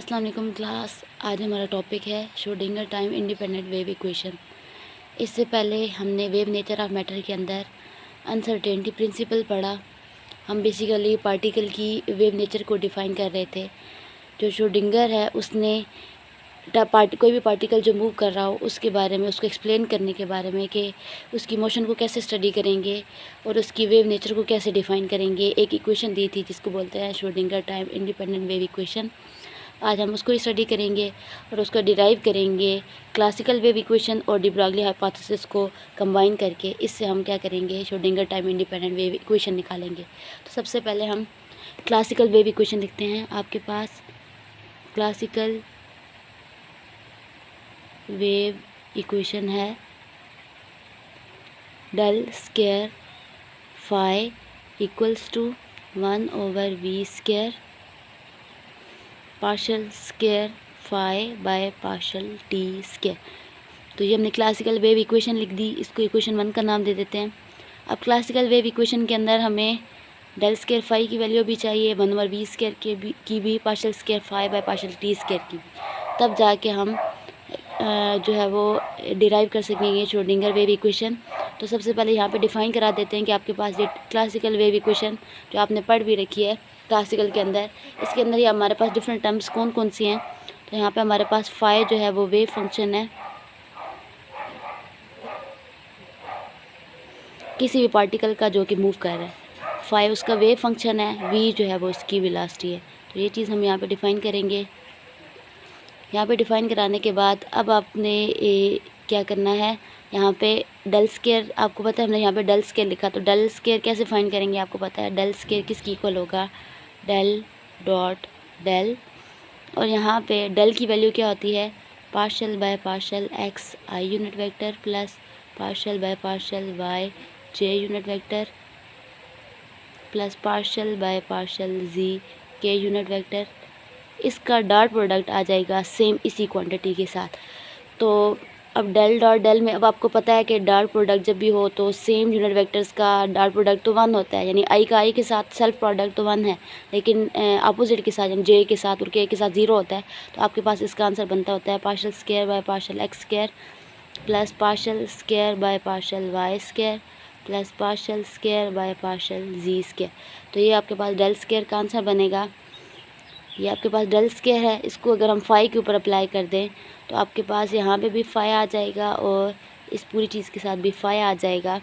अस्सलाम वालेकुम क्लास। आज हमारा टॉपिक है Schrodinger time independent wave equation. इससे पहले हमने वेव नेचर ऑफ मैटर के अंदर अनसर्टेनिटी प्रिंसिपल पढ़ा। हम बेसिकली पार्टिकल की वेव नेचर को डिफ़ाइन कर रहे थे। जो श्रोडिंगर है उसने कोई भी पार्टिकल जो मूव कर रहा हो उसके बारे में, उसको एक्सप्लेन करने के बारे में कि उसकी मोशन को कैसे स्टडी करेंगे और उसकी वेव नेचर को कैसे डिफ़ाइन करेंगे, एक इक्वेशन दी थी जिसको बोलते हैं Schrodinger time independent wave equation. आज हम उसको स्टडी करेंगे और उसको डिराइव करेंगे क्लासिकल वेव इक्वेशन और डी ब्रॉगली हाइपोथेसिस को कंबाइन करके। इससे हम क्या करेंगे, Schrodinger time independent wave equation निकालेंगे। तो सबसे पहले हम क्लासिकल वेव इक्वेशन लिखते हैं। आपके पास क्लासिकल वेव इक्वेशन है del square phi equals to 1/v square partial square phi by partial t square. तो ये हमने क्लासिकल वेव इक्वेशन लिख दी। इसको इक्वेशन 1 का नाम दे देते हैं। अब क्लासिकल वेव इक्वेशन के अंदर हमें डेल स्क्वायर फाई की वैल्यू भी चाहिए, 1/v स्क्वायर की भी, partial square phi by partial t square की भी। तब जाके हम जो है वो डिराइव कर सकेंगे श्रोडिंगर वेव इक्वेशन। तो सबसे पहले यहाँ पे डिफ़ाइन करा देते हैं कि आपके पास ये क्लासिकल वेव इक्वेशन जो आपने पढ़ भी रखी है क्लासिकल के अंदर, इसके अंदर ही हमारे पास डिफरेंट टर्म्स कौन कौन सी हैं। तो यहाँ पे हमारे पास फाई जो है वो वेव फंक्शन है किसी भी पार्टिकल का जो कि मूव कर रहा है। फाई उसका वेव फंक्शन है, वी जो है वो उसकी वेलोसिटी है। तो ये चीज़ हम यहाँ पे डिफ़ाइन करेंगे। यहाँ पे डिफ़ाइन कराने के बाद अब आपने क्या करना है, यहाँ पे डेल स्क्वायर आपको पता है, हमने यहाँ पे डेल स्क्वायर लिखा। तो डेल स्क्वायर कैसे फाइंड करेंगे आपको पता है। डेल स्क्वायर किसकी इक्वल होगा, डेल डॉट डेल, और यहाँ पे डेल की वैल्यू क्या होती है, partial by partial x i unit vector plus partial by partial y j unit vector plus partial by partial z k unit vector. इसका डॉट प्रोडक्ट आ जाएगा सेम इसी क्वांटिटी के साथ। तो अब डेल डॉट डेल में अब आपको पता है कि डॉट प्रोडक्ट जब भी हो तो सेम यूनिट वेक्टर्स का डॉट प्रोडक्ट तो 1 होता है, यानी आई का आई के साथ सेल्फ प्रोडक्ट तो 1 है, लेकिन अपोजिट के साथ यानी जे के साथ और के साथ 0 होता है। तो आपके पास इसका आंसर बनता होता है partial square by partial x square plus partial square by partial y square plus partial square by partial z square. तो ये आपके पास डेल स्क्वायर का आंसर बनेगा। ये आपके पास डेल स्क्वायर है, इसको अगर हम फाई के ऊपर अप्लाई कर दें तो आपके पास यहाँ पे भी फाई आ जाएगा और इस पूरी चीज़ के साथ भी फाई आ जाएगा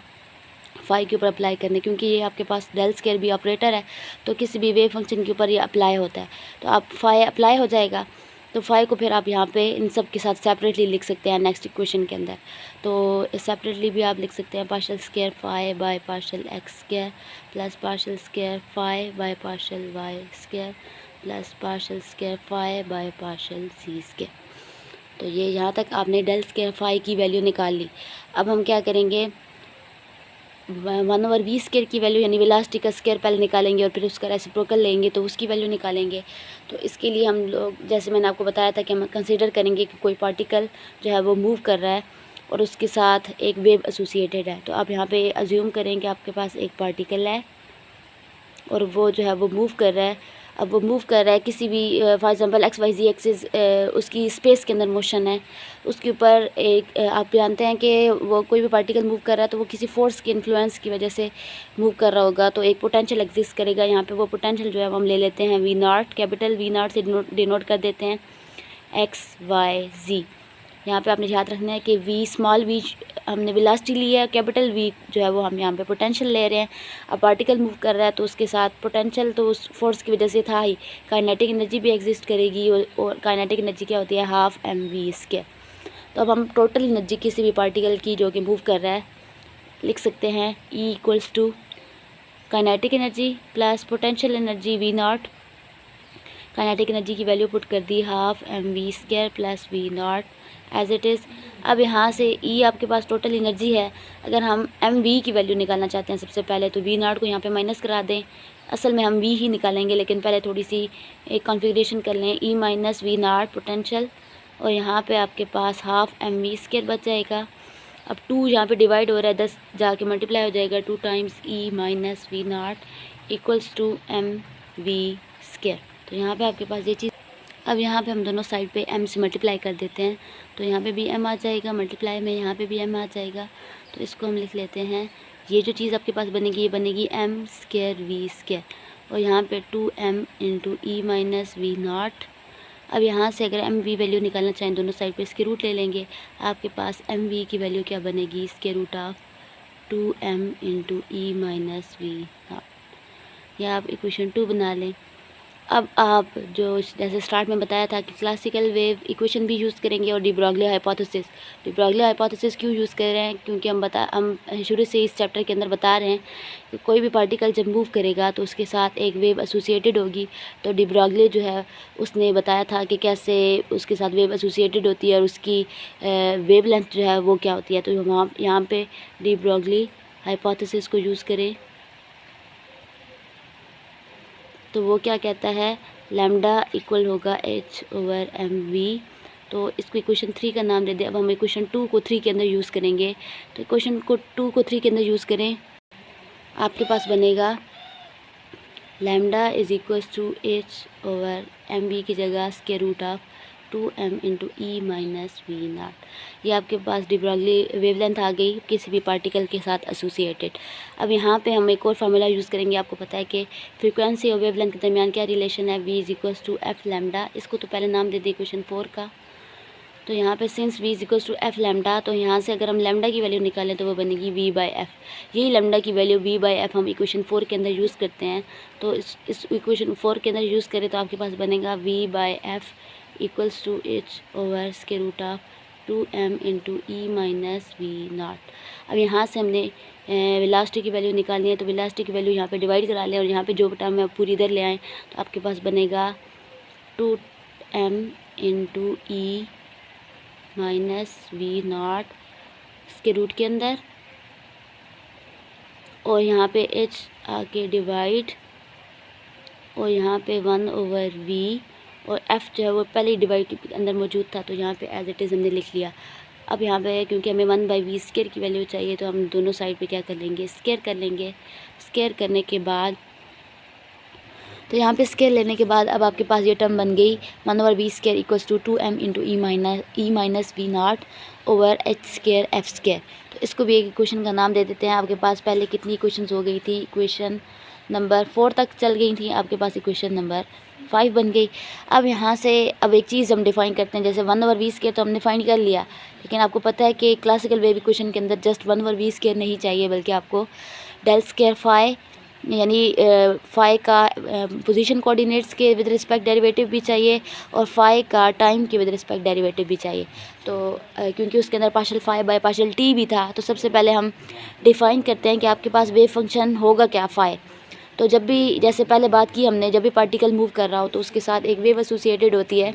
फाई के ऊपर अप्लाई करने, क्योंकि ये आपके पास डेल स्क्वायर भी ऑपरेटर है तो किसी भी वेव फंक्शन के ऊपर ये अप्लाई होता है। तो आप फाई अप्लाई हो जाएगा, तो फाई को फिर आप यहाँ पे इन सब के साथ सेपरेटली लिख सकते हैं नेक्स्ट इक्वेशन के अंदर। तो सेपरेटली भी आप लिख सकते हैं partial square phi by partial x square plus partial square phi by partial y square plus partial square phi by partial z square. तो ये यहाँ तक आपने डेल स्क्वायर फाई की वैल्यू निकाल ली। अब हम क्या करेंगे, 1/v स्क्वायर की वैल्यू यानी वेलोसिटी का स्क्वायर पहले निकालेंगे और फिर उसका रेसिप्रोकल लेंगे तो उसकी वैल्यू निकालेंगे। तो इसके लिए हम लोग, जैसे मैंने आपको बताया था कि हम कंसीडर करेंगे कि कोई पार्टिकल जो है वो मूव कर रहा है और उसके साथ एक वेव एसोसिएटेड है। तो आप यहाँ पे अज्यूम करें कि आपके पास एक पार्टिकल है और वो जो है वो मूव कर रहा है। अब वो मूव कर रहा है किसी भी for example x y z axis, उसकी स्पेस के अंदर मोशन है, उसके ऊपर एक आप जानते हैं कि वो कोई भी पार्टिकल मूव कर रहा है तो वो किसी फोर्स के इन्फ्लुएंस की वजह से मूव कर रहा होगा, तो एक पोटेंशियल एग्जिस्ट करेगा। यहाँ पे वो पोटेंशियल जो है वो हम ले लेते हैं V naught, capital V naught से डिनोट कर देते हैं एक्स वाई जी। यहाँ पे आपने याद रखना है कि वी स्मॉल वी हमने वेलोसिटी ली है, कैपिटल वी जो है वो हम यहाँ पे पोटेंशियल ले रहे हैं। अब पार्टिकल मूव कर रहा है तो उसके साथ पोटेंशियल तो उस फोर्स की वजह से था ही, काइनेटिक एनर्जी भी एग्जिस्ट करेगी और काइनेटिक एनर्जी क्या होती है, हाफ mv स्क्वायर। तो अब हम टोटल एनर्जी किसी भी पार्टिकल की जो कि मूव कर रहा है लिख सकते हैं E equals to kinetic energy plus potential energy V naught. Kinetic energy की वैल्यू पुट कर दी half mv square plus we naught as it is. अब यहाँ से E आपके पास टोटल एनर्जी है, अगर हम mv की वैल्यू निकालना चाहते हैं सबसे पहले तो वी नॉट को यहाँ पे माइनस करा दें। असल में हम v ही निकालेंगे लेकिन पहले थोड़ी सी एक कॉन्फ़िगरेशन कर लें, E minus we naught potential और यहाँ पे आपके पास हाफ mv स्क्वायर बच जाएगा। अब 2 यहाँ पे डिवाइड हो रहा है, 10 जाके मल्टीप्लाई हो जाएगा, 2 times E minus we naught equals to mv square. तो यहाँ पे आपके पास ये चीज़ अब यहाँ पे हम दोनों साइड पे m से मल्टीप्लाई कर देते हैं, तो यहाँ पे भी m आ जाएगा, मल्टीप्लाई में यहाँ पे भी m आ जाएगा। तो इसको हम लिख लेते हैं, ये जो चीज़ आपके पास बनेगी ये बनेगी m स्क्वायर v स्क्वायर, और यहाँ पे 2m into E minus we naught. अब यहाँ से अगर एम वी वैल्यू निकालना चाहें दोनों साइड पे इसके रूट ले लेंगे। आपके पास एम वी की वैल्यू क्या बनेगी, इसके root of 2m into E minus we naught. या आप इक्वेशन 2 बना लें। अब आप जो जैसे स्टार्ट में बताया था कि क्लासिकल वेव इक्वेशन भी यूज़ करेंगे और de Broglie hypothesis. De Broglie hypothesis क्यों यूज़ कर रहे हैं, क्योंकि हम शुरू से इस चैप्टर के अंदर बता रहे हैं कि कोई भी पार्टिकल जब मूव करेगा तो उसके साथ एक वेव एसोसिएटेड होगी। तो डी ब्रॉगली जो है उसने बताया था कि कैसे उसके साथ वेव एसोसिएटेड होती है और उसकी वेव लेंथ जो है वो क्या होती है। तो हम यहाँ पे डी ब्रॉगली हाइपोथेसिस को यूज़ करें तो वो क्या कहता है, लैम्डा इक्वल होगा h/mv। तो इसको इक्वेशन 3 का नाम दे दें। अब हम इक्वेशन 2 को 3 के अंदर यूज़ करेंगे। तो इक्वेशन को 2 को 3 के अंदर यूज़ करें, आपके पास बनेगा lambda is equal to h/mv की जगह square root of 2m into E minus we naught. ये आपके पास डी ब्रॉगली वेवलेंथ आ गई किसी भी पार्टिकल के साथ एसोसिएटेड। अब यहाँ पे हम एक और फार्मूला यूज़ करेंगे। आपको पता है कि फ्रीक्वेंसी और वेवलेंथ के दरमियान क्या रिलेशन है, v is equals to f lambda. इसको तो पहले नाम दे दें इक्वेशन 4 का। तो यहाँ पे since v is equals to f lambda, तो यहाँ से अगर हम लैम्डा की वैल्यू निकालें तो वो बनेगी v/f। यही लैम्डा की वैल्यू v/f हम इक्वेशन 4 के अंदर यूज़ करते हैं। तो इस इक्वेशन 4 के अंदर यूज़ करें तो आपके पास बनेगा v/f equals to h square root of 2m into E minus we naught. अब यहाँ से हमने वेलोसिटी की वैल्यू निकालनी है, तो वेलोसिटी की वैल्यू यहाँ पे डिवाइड करा लें और यहाँ पे जो टर्म है पूरी इधर ले आएँ, तो आपके पास बनेगा 2m into E minus we naught इसके रूट के अंदर, और यहाँ पे h आके डिवाइड, और यहाँ पे 1/v, और f जो है वो पहले ही डिवाइड के अंदर मौजूद था तो यहाँ पे एज इट इज़ हमने लिख लिया। अब यहाँ पे क्योंकि हमें 1/v स्क्वायर की वैल्यू चाहिए तो हम दोनों साइड पे क्या कर लेंगे, स्क्वायर कर लेंगे। स्क्वायर करने के बाद तो यहाँ पे स्क्वायर लेने के बाद अब आपके पास ये टर्म बन गई 1/v square equals to 2m into E minus we naught over h square f square. तो इसको भी एक इक्वेशन का नाम दे देते हैं। आपके पास पहले कितनी इक्वेशंस हो गई थी, इक्वेशन नंबर 4 तक चल गई थी, आपके पास इक्वेशन नंबर 5 बन गई। अब यहाँ से अब एक चीज़ हम डिफ़ाइन करते हैं, जैसे 1/v स्क्वायर तो हमने फाइंड कर लिया, लेकिन आपको पता है कि क्लासिकल वेव इक्वेशन के अंदर जस्ट 1/v स्क्वायर नहीं चाहिए, बल्कि आपको डेल स्क्वायर फाई यानी फाई का पोजीशन कोऑर्डिनेट्स के विद रिस्पेक्ट डेरिवेटिव भी चाहिए और फाई का टाइम के विद रिस्पेक्ट डेरिवेटिव भी चाहिए। तो क्योंकि उसके अंदर partial phi by partial t भी था, तो सबसे पहले हम डिफ़ाइन करते हैं कि आपके पास वेव फंक्शन होगा क्या फाई। तो जब भी, जैसे पहले बात की हमने, जब भी पार्टिकल मूव कर रहा हो तो उसके साथ एक वेव एसोसिएटेड होती है।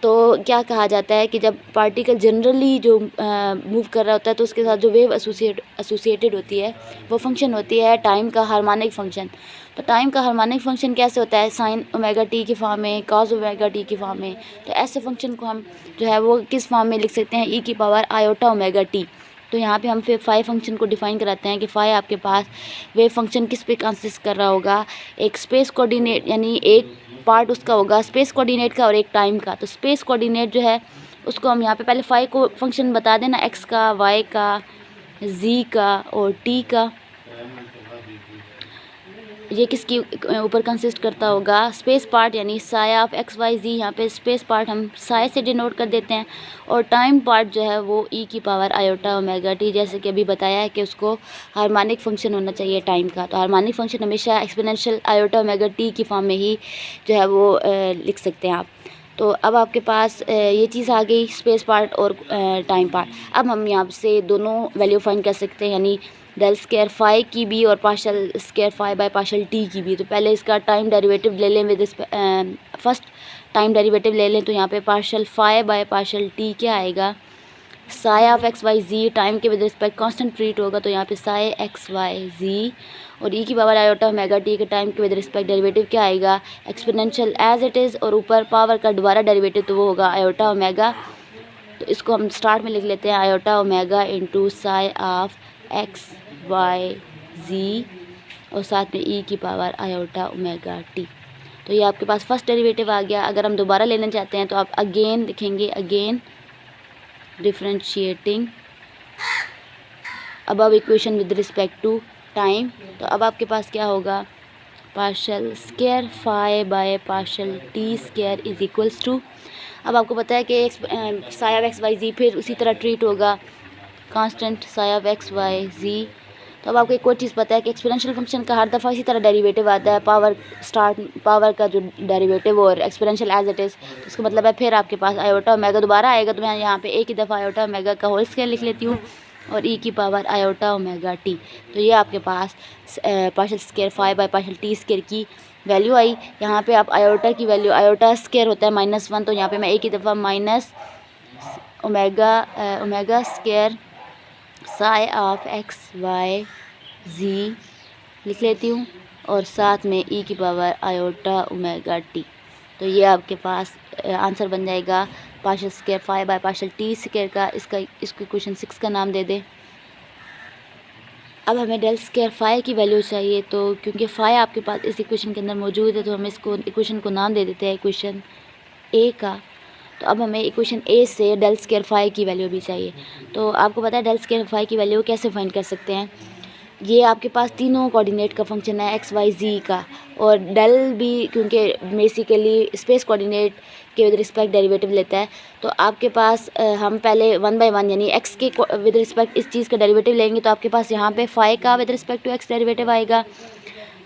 तो क्या कहा जाता है कि जब पार्टिकल जनरली जो मूव कर रहा होता है तो उसके साथ जो वेव एसोसिएटेड होती है वो फंक्शन होती है टाइम का हार्मोनिक फंक्शन। तो टाइम का हार्मोनिक फंक्शन कैसे होता है, साइन ओमेगा टी की फॉर्म में, कॉस ओमेगा टी की फॉर्म में। तो ऐसे फंक्शन को हम जो है वो किस फॉर्म में लिख सकते हैं, ई की पावर आयोटा ओमेगा टी। तो यहाँ पे हम फिर फाई फंक्शन को डिफ़ाइन कराते हैं कि फाई आपके पास वेव फंक्शन किस पे कंसिस्ट कर रहा होगा, एक स्पेस कोऑर्डिनेट यानी एक पार्ट उसका होगा स्पेस कोऑर्डिनेट का और एक टाइम का। तो स्पेस कोऑर्डिनेट जो है उसको हम यहाँ पे पहले फाई को फंक्शन बता देना, एक्स का, वाई का, जी का और टी का, ये किसके ऊपर कंसिस्ट करता होगा, स्पेस पार्ट यानी साया ऑफ एक्स वाई जी। यहाँ पे स्पेस पार्ट हम साया से डिनोट कर देते हैं, और टाइम पार्ट जो है वो ई की पावर आयोटा ओमेगा टी, जैसे कि अभी बताया है कि उसको हार्मोनिक फंक्शन होना चाहिए टाइम का। तो हार्मोनिक फंक्शन हमेशा एक्सपोनेंशियल आयोटा ओमेगा टी की फॉर्म में ही जो है वो लिख सकते हैं आप। तो अब आपके पास ये चीज़ आ गई स्पेस पार्ट और टाइम पार्ट। अब हम यहाँ से दोनों वैल्यू फाइंड कर सकते हैं, यानी डेल स्क्वायर फाई की भी और partial square phi by partial t की भी। तो पहले इसका टाइम डेरिवेटिव ले लें विद फर्स्ट टाइम डेरिवेटिव ले लें। तो यहाँ पे partial phi by partial t क्या आएगा, psi of x y z, time के विद रिस्पेक्ट कांस्टेंट ट्रीट होगा तो यहाँ पे साय एक्स वाई जी, और ई की पावर आयोटा ओमेगा टी के टाइम के विद रिस्पेक्ट डेरिवेटिव क्या आएगा, एक्सपोनेंशियल एज इट इज़, और ऊपर पावर का दोबारा डेरिवेटिव तो वो होगा आयोटा ओमेगा। तो इसको हम स्टार्ट में लिख लेते हैं iota omega into psi of x y z, और साथ में ई की पावर आयोटा ओमेगा टी। तो तो ये आपके पास फर्स्ट डेरिवेटिव आ गया। अगर हम दोबारा लेना चाहते हैं तो आप अगेन लिखेंगे, again differentiating above equation with respect to time. तो अब आपके पास क्या होगा, partial square phi by partial t square is equals to, अब आपको पता है कि psi of x y z फिर उसी तरह ट्रीट होगा constant psi of x y z. तो अब आपको एक और चीज़ पता है कि एक्सपोनेंशियल फंक्शन का हर दफ़ा इसी तरह डेरिवेटिव आता है, पावर का जो डेरिवेटिव और एक्सपोनेंशियल एज इट इज़। तो इसका मतलब है फिर आपके पास आयोटा ओमेगा दोबारा आएगा। तो मैं यहाँ पे एक ही दफ़ा आयोटा ओमेगा का होल स्क्वायर लिख लेती हूँ और ई की पावर आयोटा ओमेगा टी। तो ये आपके पास partial square phi by partial t square की वैल्यू आई। यहाँ पे आप आयोटा की वैल्यू, आयोटा स्क्वायर होता है -1, तो यहाँ पे मैं एक ही दफ़ा minus omega square psi of x y z लिख लेती हूँ और साथ में ई की पावर आयोटा ओमेगा टी। तो ये आपके पास आंसर बन जाएगा partial square phi by partial t square का। इसको इक्वेशन 6 का नाम दे दें। अब हमें डेल स्क्वायर फाई की वैल्यू चाहिए, तो क्योंकि फाई आपके पास इस इक्वेशन के अंदर मौजूद है तो हम इसको इक्वेशन को नाम दे देते हैं इक्वेशन ए का। तो अब हमें इक्वेशन ए से डेल स्क्वायर फाई की वैल्यू भी चाहिए। तो आपको पता है डेल स्क्वायर फाई की वैल्यू कैसे फाइंड कर सकते हैं। ये आपके पास तीनों कोऑर्डिनेट का फंक्शन है एक्स वाई जी का, और डेल भी क्योंकि बेसिकली स्पेस कोऑर्डिनेट के विद रिस्पेक्ट डेरिवेटिव लेता है। तो आपके पास हम पहले 1 बाय 1 यानी एक्स के विद रिस्पेक्ट इस चीज़ का डेरिवेटिव लेंगे। तो आपके पास यहाँ पे फाई का with respect to x derivative आएगा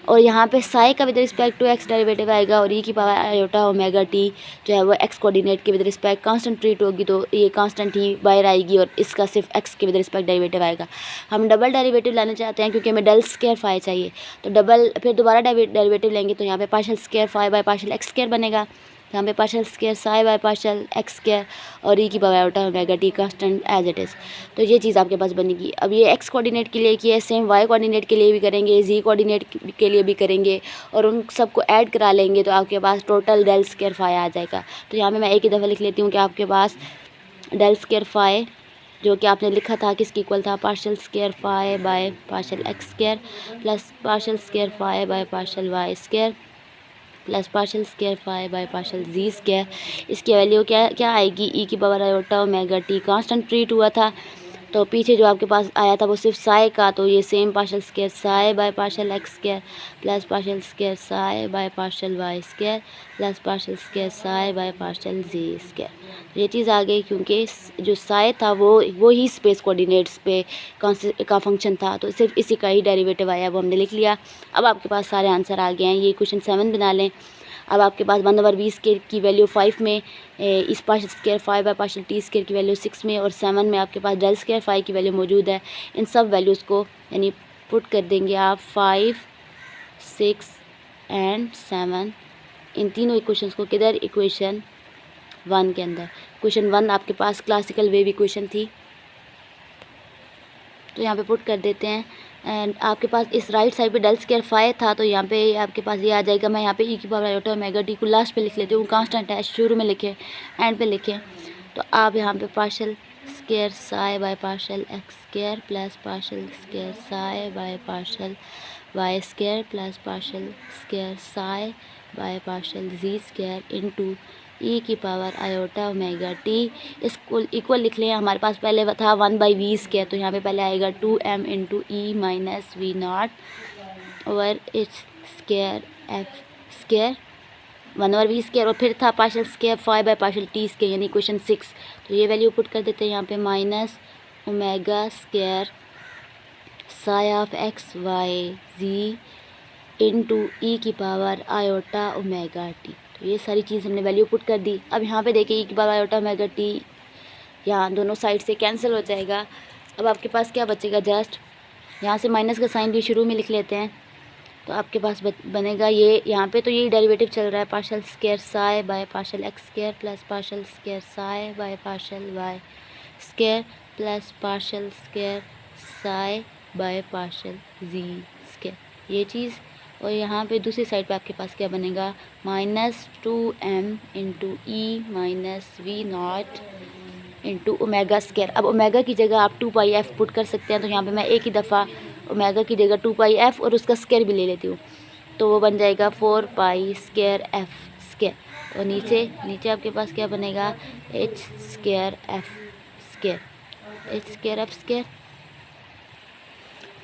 और यहाँ पे साई का with respect to x derivative आएगा, और ई की पावर आयोटा ओमेगा टी जो है वो एक्स कोऑर्डिनेट के विद रिस्पेक्ट कांस्टेंट ट्रीट होगी। तो ये कांस्टेंट ही बाहर आएगी और इसका सिर्फ एक्स के विद रिस्पेक्ट डेरिवेटिव आएगा। हम डबल डेरिवेटिव लाना चाहते हैं क्योंकि हमें डेल स्क्वायर फाई चाहिए। तो डबल फिर दोबारा डेरिवेटिव लेंगे तो यहाँ पे partial square phi by partial x square बनेगा, यहाँ पे partial square psi by partial x square और ई की power iota omega t constant as it is. तो ये चीज़ आपके पास बनेगी। अब ये एक्स कोऑर्डिनेट के लिए किया है, सेम वाई कोऑर्डिनेट के लिए भी करेंगे, जी कोऑर्डिनेट के लिए भी करेंगे और उन सबको ऐड करा लेंगे तो आपके पास टोटल डेल स्क्वायर फाई आ जाएगा। तो यहाँ पे मैं एक ही दफ़ा लिख लेती हूँ कि आपके पास डेल स्क्वायर फाई जो कि आपने लिखा था किसकी इक्वल था, partial square phi by partial x square plus partial square phi by partial y square plus partial square phi by partial z square. इसकी वैल्यू क्या आएगी, ई की power iota omega t constant treat हुआ था। तो पीछे जो आपके पास आया था वो सिर्फ साई का, तो ये same partial square psi by partial x square plus partial square psi by partial y square plus partial square psi by partial z square. ये चीज़ आ गई क्योंकि जो साई था वो ही स्पेस कोऑर्डिनेट्स पे का फंक्शन था, तो सिर्फ इसी का ही डेरिवेटिव आया, वो हमने लिख लिया। अब आपके पास सारे आंसर आ गए हैं। ये क्वेश्चन 7 बना लें। अब आपके पास 1/20 स्क्वायर की वैल्यू 5 में, इस partial square phi by partial t square की वैल्यू 6 में और 7 में आपके पास डेल स्क्वायर फाई की वैल्यू मौजूद है। इन सब वैल्यूज़ को यानी पुट कर देंगे आप 5, 6 एंड 7 इन तीनों इक्वेशंस को किधर, इक्वेशन 1 के अंदर। क्वेश्चन 1 आपके पास क्लासिकल वेव इक्वेशन थी, तो यहाँ पे पुट कर देते हैं। एंड आपके पास इस राइट साइड पे डेल स्क्वायर फाई था, तो यहाँ पे आपके पास ये आ जाएगा। मैं यहाँ पे ई की पावर आयोटा ओमेगा टी को लास्ट पे लिख लेती हूँ, कांस्टेंट है, शुरू में लिखे एंड पे लिखे। तो आप यहाँ पे partial square psi by partial x square plus partial square psi by partial y square plus partial square psi by partial z square into e की पावर आयोटा ओमेगा टी इसको इक्वल लिख लें। हमारे पास पहले था 1/v स्क्वायर, तो यहाँ पे पहले आएगा 2m into E minus we naught over H square f square 1/v square, और फिर था partial square phi by partial t square यानी क्वेश्चन 6। तो ये वैल्यू पुट कर देते हैं यहाँ पे minus omega square psi of x y z into e की पावर आयोटा ओमेगा टी। तो ये सारी चीज़ हमने वैल्यू पुट कर दी। अब यहाँ पे देखिए ई की पावर आयोटा ओमेगा टी यहाँ दोनों साइड से कैंसिल हो जाएगा। अब आपके पास क्या बचेगा, जस्ट यहाँ से माइनस का साइन भी शुरू में लिख लेते हैं। तो आपके पास बनेगा ये, यहाँ पे तो ये डेरिवेटिव चल रहा है partial square psi by partial x square plus partial square psi by partial y square plus partial square psi by partial z square ये चीज़। और यहाँ पे दूसरी साइड पे आपके पास क्या बनेगा, -2m into E minus we not into omega square. अब ओमेगा की जगह आप 2πf पुट कर सकते हैं, तो यहाँ पे मैं एक ही दफ़ा ओमेगा की जगह 2πf और उसका स्क्वायर भी ले लेती हूँ। तो वो बन जाएगा 4 पाई स्क्वायर एफ स्क्वायर। और नीचे आपके पास क्या बनेगा, एच स्क्वायर एफ स्क्वायर।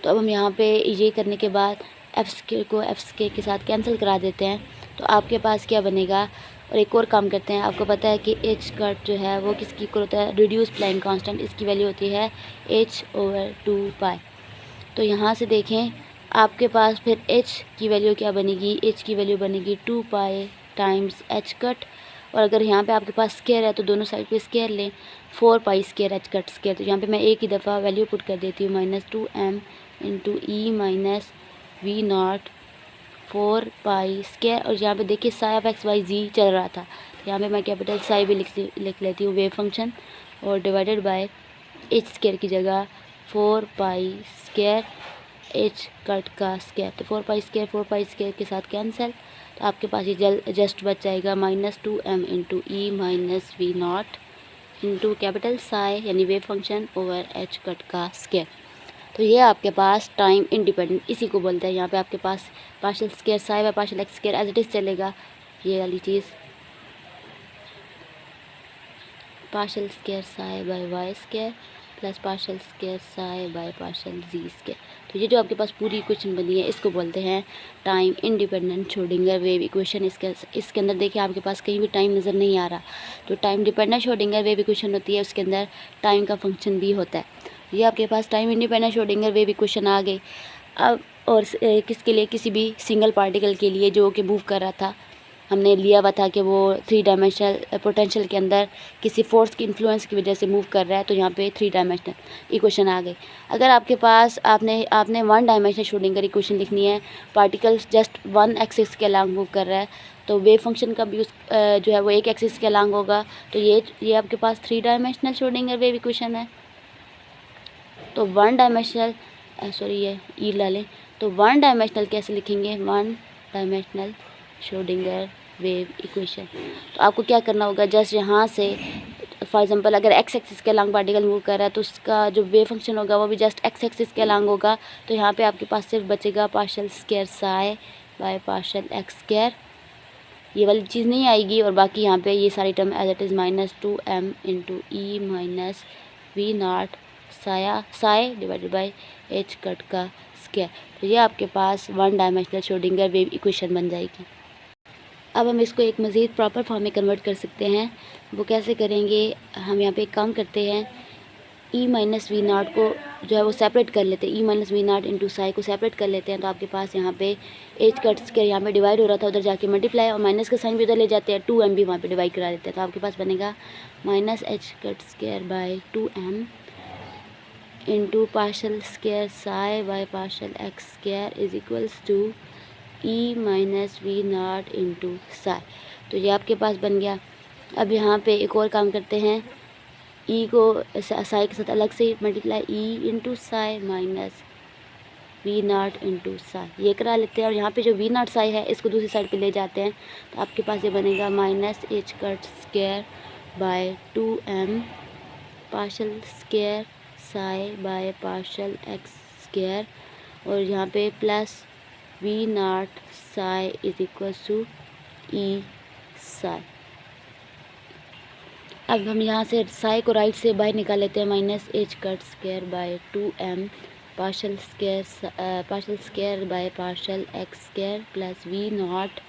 तो अब हम यहाँ पे ये करने के बाद एफ स्क्वायर को एफ स्क्वायर के साथ कैंसिल करा देते हैं। तो आपके पास क्या बनेगा, और एक और काम करते हैं। आपको पता है कि एच कट जो है वो किसकी इक्वल होता है, रिड्यूस प्लाइन कांस्टेंट, इसकी वैल्यू होती है h/2 पाई। तो यहाँ से देखें आपके पास फिर h की वैल्यू क्या बनेगी, h की वैल्यू बनेगी 2 पाई टाइम्स एच कट। और अगर यहाँ पे आपके पास स्क्वायर है तो दोनों साइड पे स्क्वायर लें, 4 pi square H cut square. तो यहाँ पे मैं एक ही दफ़ा वैल्यू पुट कर देती हूँ, -2m into E minus we naught 4 pi square. और यहाँ पे देखिए psi of x y z चल रहा था, तो यहाँ पे मैं कैपिटल साई भी लिख लेती हूँ वेव फंक्शन, और डिवाइडेड बाय एच स्क्वायर की जगह 4 पाई स्क्वायर एच कट का स्क्वायर। तो 4 पाई स्क्वायर के साथ कैंसिल, तो आपके पास ये जस्ट बच जाएगा -2m into E minus we not into capital psi यानी wave function over h cut का स्क्वायर। तो ये आपके पास टाइम इंडिपेंडेंट इसी को बोलते हैं। यहाँ पे आपके पास partial square psi by partial x square as it is चलेगा, ये वाली चीज़ partial square psi by y square plus partial square psi by partial z square. तो ये जो आपके पास पूरी इक्वेशन बनी है इसको बोलते हैं time independent Schrodinger wave equation. इसके अंदर देखिए आपके पास कहीं भी टाइम नज़र नहीं आ रहा, तो time dependent Schrodinger wave equation होती है, उसके अंदर टाइम का फंक्शन भी होता है। ये आपके पास time independent Schrodinger wave equation आ गई। अब और किसके लिए, किसी भी सिंगल पार्टिकल के लिए जो कि मूव कर रहा था, हमने लिया हुआ था कि वो 3 डायमेंशनल पोटेंशियल के अंदर किसी फोर्स की इन्फ्लुएंस की वजह से मूव कर रहा है, तो यहाँ पे 3 डायमेंशनल इक्वेशन आ गई। अगर आपके पास आपने 1 डायमेंशनल श्रोडिंगर इक्वेशन लिखनी है, पार्टिकल जस्ट 1 एक्सिस के अलॉन्ग मूव कर रहा है, तो वेव फंक्शन का भी जो है वो एक एक्सिस के अलॉन्ग होगा। तो ये आपके पास 3 डायमेंशनल श्रोडिंगर वेव इक्वेशन है। तो 1 डायमेंशनल ये ई ला लें, तो 1 डायमेंशनल कैसे लिखेंगे, 1 डायमेंशनल श्रोडिंगर वेव इक्वेशन। तो आपको क्या करना होगा, जस्ट यहाँ से फॉर एग्जांपल अगर एक्स एक्सिस के अलॉन्ग पार्टिकल मूव कर रहा है तो उसका जो वेव फंक्शन होगा वो भी जस्ट एक्स एक्सिस के अलॉन्ग होगा। तो यहाँ पे आपके पास सिर्फ बचेगा partial square psi by partial x square, ये वाली चीज़ नहीं आएगी। और बाकी यहाँ पे ये सारी term as it is -2m into E minus we not psi divided by H cut का स्क्वायर। तो ये आपके पास 1 डायमेंशनल श्रोडिंगर वेव इक्वेशन बन जाएगी। अब हम इसको एक मज़ीद प्रॉपर फॉर्म में कन्वर्ट कर सकते हैं। वो कैसे करेंगे, हम यहाँ पे एक काम करते हैं, ई माइनस वी नॉट को जो है वो सेपरेट कर लेते हैं, e minus we not into psi को सेपरेट कर लेते हैं। तो आपके पास यहाँ पे एच कट स्क्वायर यहाँ पे डिवाइड हो रहा था, उधर जाके मल्टीप्लाई, और माइनस का साइन भी उधर ले जाते हैं, 2m भी वहाँ पे डिवाइड करा देते हैं। तो आपके पास बनेगा -h cut square by 2m into partial square psi by partial x square is equals to E minus we not into psi. तो ये आपके पास बन गया। अब यहाँ पे एक और काम करते हैं, ई को साई के साथ अलग से multiply, E into psi minus we not into psi ये करा लेते हैं। और यहाँ पे जो वी नॉट साई है इसको दूसरी साइड पे ले जाते हैं, तो आपके पास ये बनेगा -h cut square by 2m partial square psi by partial x square, और यहाँ पे plus we not psi is equal to e psi. अब हम यहाँ से साई को राइट से बाहर निकाल लेते हैं, -h cut square by 2m partial square by partial x square plus we naught,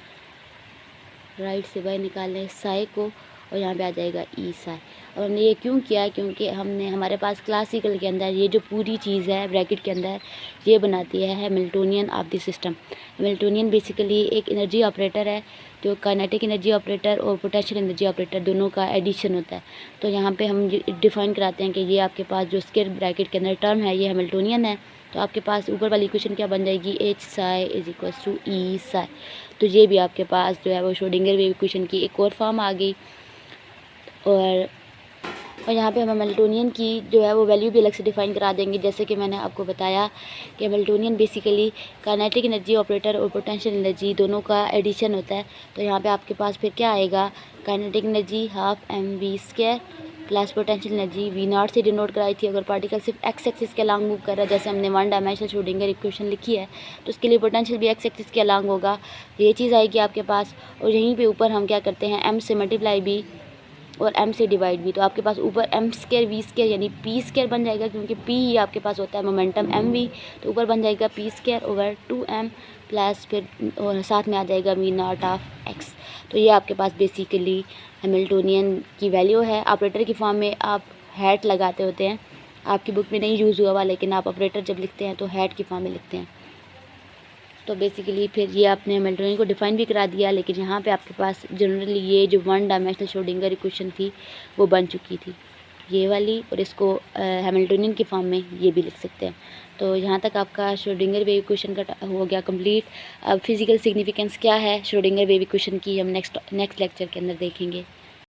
right से बाहर निकाल लें साई को, और यहाँ पे आ जाएगा ई साई। और हमने ये क्यों किया, क्योंकि हमारे पास क्लासिकल के अंदर ये जो पूरी चीज़ है ब्रैकेट के अंदर ये बनाती है Hamiltonian of the system. Hamiltonian basically एक एनर्जी ऑपरेटर है जो काइनेटिक एनर्जी ऑपरेटर और पोटेंशियल एनर्जी ऑपरेटर दोनों का एडिशन होता है। तो यहाँ पे हम डिफ़ाइन कराते हैं कि ये आपके पास जो स्क्वायर ब्रैकेट के अंदर टर्म है ये हैमिल्टोनियन है। तो आपके पास ऊपर वाली इक्वेशन क्या बन जाएगी, h psi is equal to e psi. तो ये भी आपके पास जो है वो श्रोडिंगर वेव इक्वेशन की एक और फॉर्म आ गई। और यहाँ पे हम हैमिल्टोनियन की जो है वो वैल्यू भी अलग से डिफ़ाइन करा देंगे। जैसे कि मैंने आपको बताया कि Hamiltonian basically kinetic energy operator और पोटेंशियल एनर्जी दोनों का एडिशन होता है। तो यहाँ पे आपके पास फिर क्या आएगा, kinetic energy ½ mv² plus potential energy V naught से डिनोट कराई थी। अगर पार्टिकल सिर्फ एक्स एक्सिस के अलांग मूव कर रहा है, जैसे हमने वन डायमेंशनल श्रोडिंगर इक्वेशन लिखी है, तो उसके लिए पोटेंशियल भी एक्स एक्सिस के अलांग होगा, ये चीज़ आएगी आपके पास। और यहीं पे ऊपर हम क्या करते हैं, एम से मल्टीप्लाई भी और एम से डिवाइड भी, तो आपके पास ऊपर एम स्क्वायर वी स्क्वायर यानी पी स्क्वायर बन जाएगा, क्योंकि पी ही आपके पास होता है मोमेंटम एम वी, तो ऊपर बन जाएगा P square over 2m plus फिर और साथ में आ जाएगा वी नॉट ऑफ एक्स। तो ये आपके पास बेसिकली हैमिल्टोनियन की वैल्यू है। ऑपरेटर की फॉर्म में आप हैट लगाते होते हैं, आपकी बुक में नहीं यूज़ हुआ हुआ, लेकिन आप ऑपरेटर जब लिखते हैं तो हैट की फॉर्म में लिखते हैं। तो बेसिकली फिर ये आपने हैमिल्टोनियन को डिफ़ाइन भी करा दिया, लेकिन यहाँ पे आपके पास जनरली ये जो वन डायमेंशनल श्रोडिंगर इक्वेशन थी वो बन चुकी थी, ये वाली, और इसको हैमिल्टोनियन की फॉर्म में ये भी लिख सकते हैं। तो यहाँ तक आपका श्रोडिंगर वेव इक्वेशन का हो गया कंप्लीट। अब फिज़िकल सिग्निफिकेंस क्या है श्रोडिंगर वेव इक्वेशन की हम नेक्स्ट लेक्चर के अंदर देखेंगे।